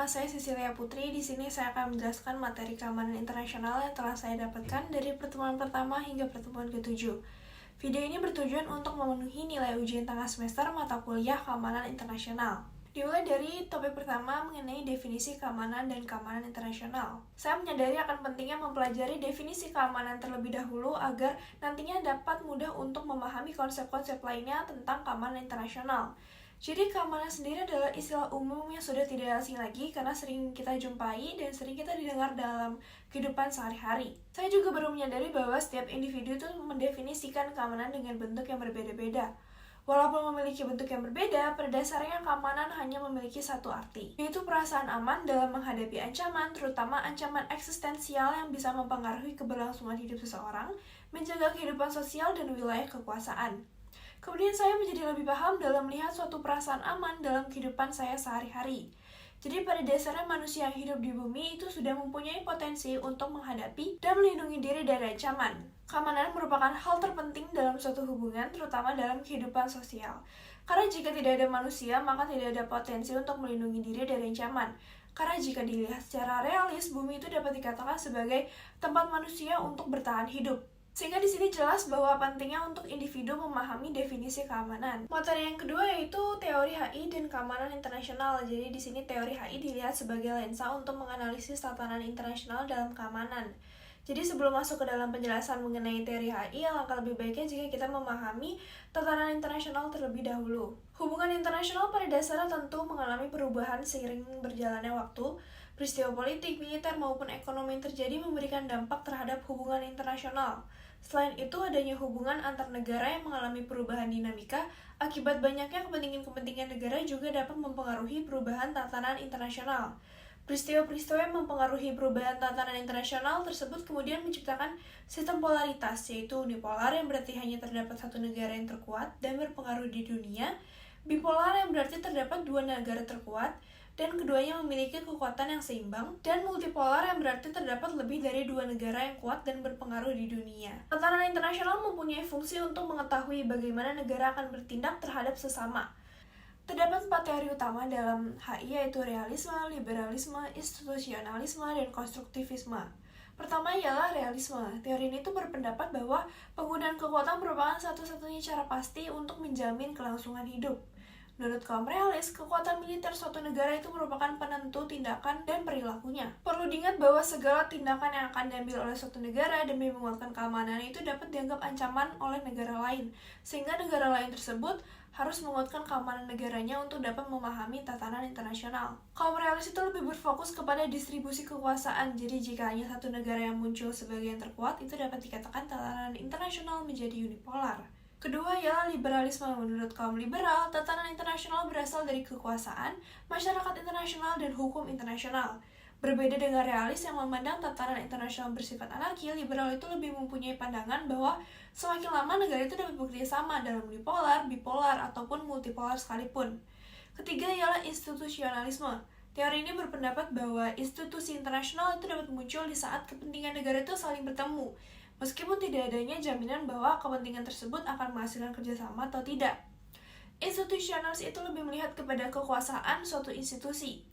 saya Cecilia Putri. Di sini saya akan menjelaskan materi keamanan internasional yang telah saya dapatkan dari pertemuan pertama hingga pertemuan ke-7. Video ini bertujuan untuk memenuhi nilai ujian tengah semester mata kuliah keamanan internasional. Dimulai dari topik pertama mengenai definisi keamanan dan keamanan internasional. Saya menyadari akan pentingnya mempelajari definisi keamanan terlebih dahulu agar nantinya dapat mudah untuk memahami konsep-konsep lainnya tentang keamanan internasional. Jadi keamanan sendiri adalah istilah umum yang sudah tidak asing lagi karena sering kita jumpai dan sering kita didengar dalam kehidupan sehari-hari. Saya juga baru menyadari bahwa setiap individu itu mendefinisikan keamanan dengan bentuk yang berbeda-beda. Walaupun memiliki bentuk yang berbeda, pada dasarnya keamanan hanya memiliki satu arti, yaitu perasaan aman dalam menghadapi ancaman, terutama ancaman eksistensial yang bisa mempengaruhi keberlangsungan hidup seseorang, menjaga kehidupan sosial dan wilayah kekuasaan. Kemudian saya menjadi lebih paham dalam melihat suatu perasaan aman dalam kehidupan saya sehari-hari. Jadi pada dasarnya manusia yang hidup di bumi itu sudah mempunyai potensi untuk menghadapi dan melindungi diri dari ancaman. Keamanan merupakan hal terpenting dalam suatu hubungan, terutama dalam kehidupan sosial. Karena jika tidak ada manusia, maka tidak ada potensi untuk melindungi diri dari ancaman. Karena jika dilihat secara realis, bumi itu dapat dikatakan sebagai tempat manusia untuk bertahan hidup. Sehingga di sini jelas bahwa pentingnya untuk individu memahami definisi keamanan. Materi yang kedua yaitu teori HI dan keamanan internasional. Jadi di sini teori HI dilihat sebagai lensa untuk menganalisis tatanan internasional dalam keamanan. Jadi sebelum masuk ke dalam penjelasan mengenai teori HI, alangkah lebih baiknya jika kita memahami tatanan internasional terlebih dahulu. Hubungan internasional pada dasarnya tentu mengalami perubahan seiring berjalannya waktu. Peristiwa politik, militer, maupun ekonomi yang terjadi memberikan dampak terhadap hubungan internasional. Selain itu, adanya hubungan antar negara yang mengalami perubahan dinamika akibat banyaknya kepentingan-kepentingan negara juga dapat mempengaruhi perubahan tatanan internasional. Peristiwa-peristiwa yang mempengaruhi perubahan tatanan internasional tersebut kemudian menciptakan sistem polaritas, yaitu unipolar yang berarti hanya terdapat satu negara yang terkuat dan berpengaruh di dunia, bipolar yang berarti terdapat dua negara terkuat, dan keduanya memiliki kekuatan yang seimbang, dan multipolar yang berarti terdapat lebih dari dua negara yang kuat dan berpengaruh di dunia. Tatanan internasional mempunyai fungsi untuk mengetahui bagaimana negara akan bertindak terhadap sesama. Terdapat 4 teori utama dalam HI yaitu realisme, liberalisme, institusionalisme, dan konstruktivisme. Pertama ialah realisme. Teori ini berpendapat bahwa penggunaan kekuatan merupakan satu-satunya cara pasti untuk menjamin kelangsungan hidup. Menurut kaum realis, kekuatan militer suatu negara itu merupakan penentu tindakan dan perilakunya. Perlu diingat bahwa segala tindakan yang akan diambil oleh suatu negara demi menguatkan keamanan itu dapat dianggap ancaman oleh negara lain, sehingga negara lain tersebut harus menguatkan keamanan negaranya untuk dapat memahami tatanan internasional. Kaum realis itu lebih berfokus kepada distribusi kekuasaan, jadi jika hanya satu negara yang muncul sebagai yang terkuat, itu dapat dikatakan tatanan internasional menjadi unipolar. Kedua ialah liberalisme. Menurut kaum liberal, tatanan internasional berasal dari kekuasaan, masyarakat internasional, dan hukum internasional. Berbeda dengan realis yang memandang tatanan internasional bersifat anarki, liberal itu lebih mempunyai pandangan bahwa semakin lama negara itu dapat bekerja sama dalam unipolar, bipolar, ataupun multipolar sekalipun. Ketiga ialah institusionalisme. Teori ini berpendapat bahwa institusi internasional itu dapat muncul di saat kepentingan negara itu saling bertemu, meskipun tidak adanya jaminan bahwa kepentingan tersebut akan menghasilkan kerjasama atau tidak. Institusionalis itu lebih melihat kepada kekuasaan suatu institusi.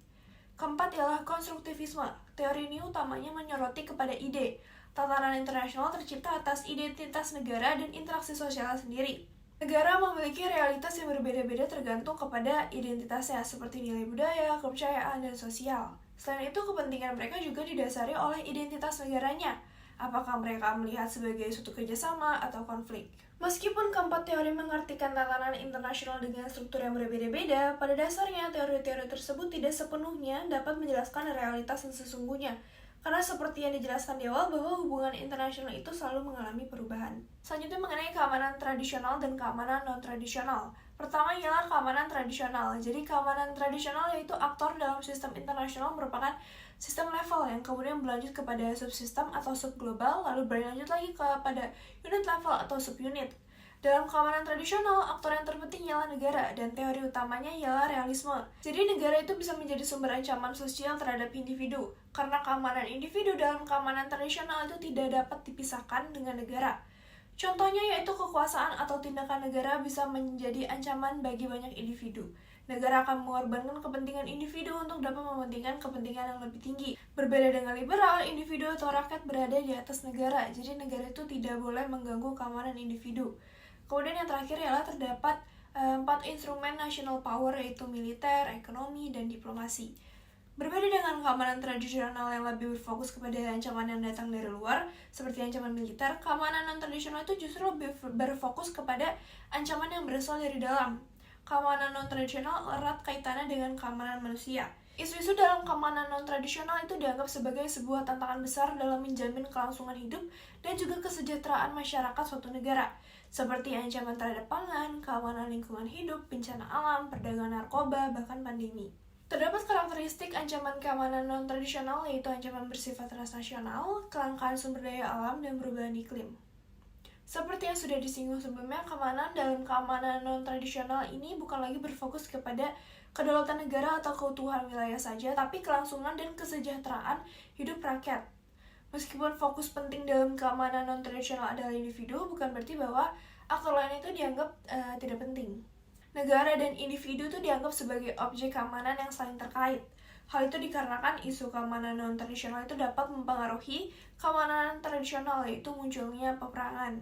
Keempat ialah konstruktivisme. Teori ini utamanya menyoroti kepada ide. Tatanan internasional tercipta atas identitas negara dan interaksi sosial sendiri. Negara memiliki realitas yang berbeda-beda tergantung kepada identitasnya, seperti nilai budaya, kepercayaan, dan sosial. Selain itu, kepentingan mereka juga didasari oleh identitas negaranya. Apakah mereka melihat sebagai suatu kerjasama atau konflik? Meskipun keempat teori mengartikan tatanan internasional dengan struktur yang berbeda-beda, pada dasarnya teori-teori tersebut tidak sepenuhnya dapat menjelaskan realitas yang sesungguhnya. Karena seperti yang dijelaskan di awal bahwa hubungan internasional itu selalu mengalami perubahan. Selanjutnya mengenai keamanan tradisional dan keamanan non-tradisional. Pertama ialah keamanan tradisional. Jadi keamanan tradisional yaitu aktor dalam sistem internasional merupakan sistem level yang kemudian berlanjut kepada subsistem atau subglobal, lalu berlanjut lagi kepada unit level atau subunit. Dalam keamanan tradisional, aktor yang terpenting ialah negara, dan teori utamanya ialah realisme. Jadi negara itu bisa menjadi sumber ancaman sosial terhadap individu, karena keamanan individu dalam keamanan tradisional itu tidak dapat dipisahkan dengan negara. Contohnya yaitu kekuasaan atau tindakan negara bisa menjadi ancaman bagi banyak individu. Negara akan mengorbankan kepentingan individu untuk dapat mementingkan kepentingan yang lebih tinggi. Berbeda dengan liberal, individu atau rakyat berada di atas negara, jadi negara itu tidak boleh mengganggu keamanan individu. Kemudian yang terakhir ialah terdapat 4 instrumen national power, yaitu militer, ekonomi, dan diplomasi. Berbeda dengan keamanan tradisional yang lebih berfokus kepada ancaman yang datang dari luar, seperti ancaman militer, keamanan non-tradisional itu justru lebih berfokus kepada ancaman yang berasal dari dalam. Keamanan non-tradisional erat kaitannya dengan keamanan manusia. Isu-isu dalam keamanan non-tradisional itu dianggap sebagai sebuah tantangan besar dalam menjamin kelangsungan hidup dan juga kesejahteraan masyarakat suatu negara, seperti ancaman terhadap pangan, keamanan lingkungan hidup, bencana alam, perdagangan narkoba, bahkan pandemi. Terdapat karakteristik ancaman keamanan non-tradisional, yaitu ancaman bersifat transnasional, kelangkaan sumber daya alam, dan perubahan iklim. Seperti yang sudah disinggung sebelumnya, keamanan dalam keamanan non-tradisional ini bukan lagi berfokus kepada kedaulatan negara atau keutuhan wilayah saja, tapi kelangsungan dan kesejahteraan hidup rakyat. Meskipun fokus penting dalam keamanan non-tradisional adalah individu, bukan berarti bahwa aktor lain itu dianggap tidak penting. Negara dan individu itu dianggap sebagai objek keamanan yang saling terkait. Hal itu dikarenakan isu keamanan non-tradisional itu dapat mempengaruhi keamanan tradisional, yaitu munculnya peperangan.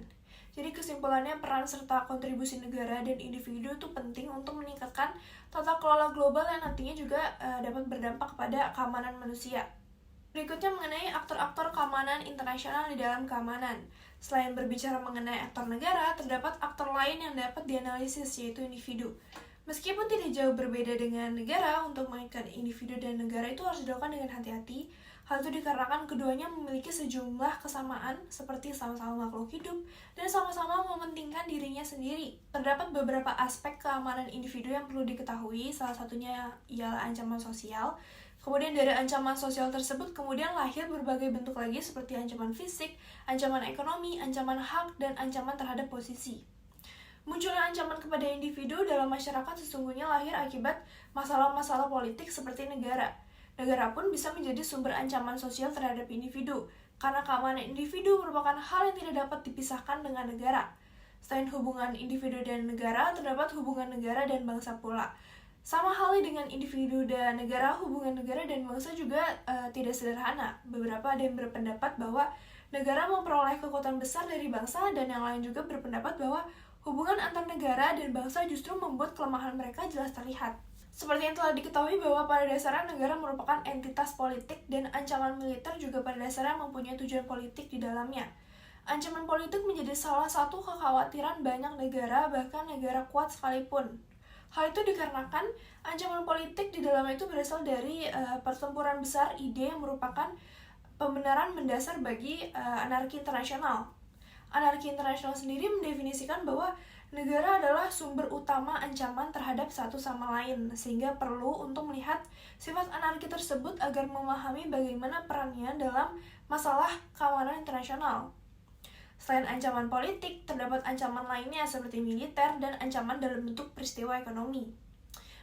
Jadi kesimpulannya, peran serta kontribusi negara dan individu itu penting untuk meningkatkan tata kelola global yang nantinya juga dapat berdampak pada keamanan manusia. Berikutnya mengenai aktor-aktor keamanan internasional di dalam keamanan. Selain berbicara mengenai aktor negara, terdapat aktor lain yang dapat dianalisis, yaitu individu. Meskipun tidak jauh berbeda dengan negara, untuk mengaitkan individu dan negara itu harus dilakukan dengan hati-hati. Hal itu dikarenakan keduanya memiliki sejumlah kesamaan, seperti sama-sama makhluk hidup dan sama-sama mementingkan dirinya sendiri. Terdapat beberapa aspek keamanan individu yang perlu diketahui, salah satunya ialah ancaman sosial. Kemudian dari ancaman sosial tersebut kemudian lahir berbagai bentuk lagi, seperti ancaman fisik, ancaman ekonomi, ancaman hak, dan ancaman terhadap posisi. Munculnya ancaman kepada individu dalam masyarakat sesungguhnya lahir akibat masalah-masalah politik seperti negara. Negara pun bisa menjadi sumber ancaman sosial terhadap individu, karena keamanan individu merupakan hal yang tidak dapat dipisahkan dengan negara. Selain hubungan individu dan negara, terdapat hubungan negara dan bangsa pula. Sama halnya dengan individu dan negara, hubungan negara dan bangsa juga tidak sederhana. Beberapa ada yang berpendapat bahwa negara memperoleh kekuatan besar dari bangsa, dan yang lain juga berpendapat bahwa hubungan antar negara dan bangsa justru membuat kelemahan mereka jelas terlihat. Seperti yang telah diketahui bahwa pada dasarnya negara merupakan entitas politik, dan ancaman militer juga pada dasarnya mempunyai tujuan politik di dalamnya. Ancaman politik menjadi salah satu kekhawatiran banyak negara, bahkan negara kuat sekalipun. Hal itu dikarenakan ancaman politik di dalamnya itu berasal dari pertempuran besar ide yang merupakan pembenaran mendasar bagi anarki internasional. Anarki internasional sendiri mendefinisikan bahwa negara adalah sumber utama ancaman terhadap satu sama lain, sehingga perlu untuk melihat sifat anarki tersebut agar memahami bagaimana perannya dalam masalah keamanan internasional. Selain ancaman politik, terdapat ancaman lainnya seperti militer dan ancaman dalam bentuk peristiwa ekonomi.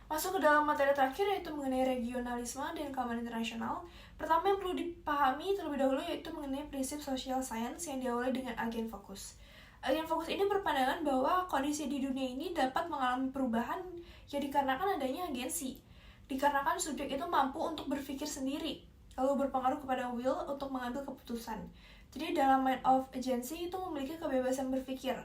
Masuk ke dalam materi terakhir, yaitu mengenai regionalisme dan keamanan internasional. Pertama yang perlu dipahami terlebih dahulu yaitu mengenai prinsip social science yang diawali dengan agen fokus. Agen fokus ini berpandangan bahwa kondisi di dunia ini dapat mengalami perubahan yang dikarenakan adanya agensi. Dikarenakan subjek itu mampu untuk berpikir sendiri, lalu berpengaruh kepada will untuk mengambil keputusan. Jadi dalam mind of agency itu memiliki kebebasan berpikir.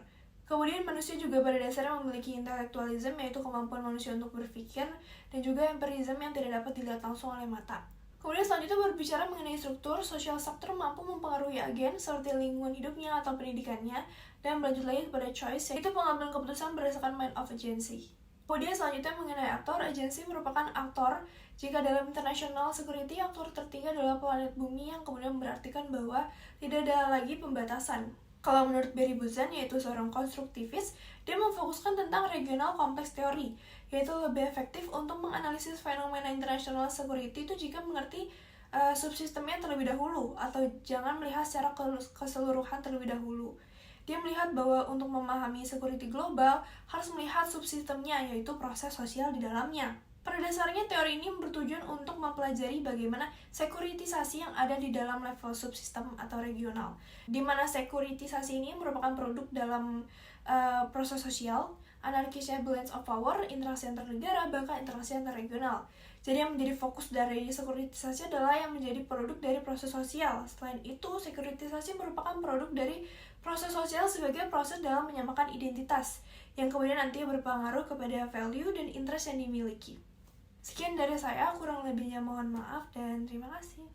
Kemudian manusia juga pada dasarnya memiliki intelektualisme, yaitu kemampuan manusia untuk berpikir, dan juga empirisme yang tidak dapat dilihat langsung oleh mata. Kemudian selanjutnya berbicara mengenai struktur, social sector mampu mempengaruhi agen seperti lingkungan hidupnya atau pendidikannya, dan berlanjut lagi kepada choice, yaitu pengambilan keputusan berdasarkan mind of agency. Kemudian selanjutnya mengenai aktor, agensi merupakan aktor jika dalam international security aktor tertinggi adalah planet bumi, yang kemudian berartikan bahwa tidak ada lagi pembatasan. Kalau menurut Barry Buzan, yaitu seorang konstruktivis, dia memfokuskan tentang regional kompleks teori, yaitu lebih efektif untuk menganalisis fenomena international security itu jika mengerti subsistemnya terlebih dahulu, atau jangan melihat secara keseluruhan terlebih dahulu. Dia melihat bahwa untuk memahami security global harus melihat subsistemnya, yaitu proses sosial di dalamnya. Pada dasarnya, teori ini bertujuan untuk mempelajari bagaimana sekuritisasi yang ada di dalam level subsistem atau regional, di mana sekuritisasi ini merupakan produk dalam proses sosial anarkisnya balance of power, interaksi antar negara, bahkan interaksi antar regional. Jadi yang menjadi fokus dari sekuritisasi adalah yang menjadi produk dari proses sosial. Selain itu, sekuritisasi merupakan produk dari proses sosial sebagai proses dalam menyamakan identitas, yang kemudian nanti berpengaruh kepada value dan interest yang dimiliki. Sekian dari saya, kurang lebihnya mohon maaf dan terima kasih.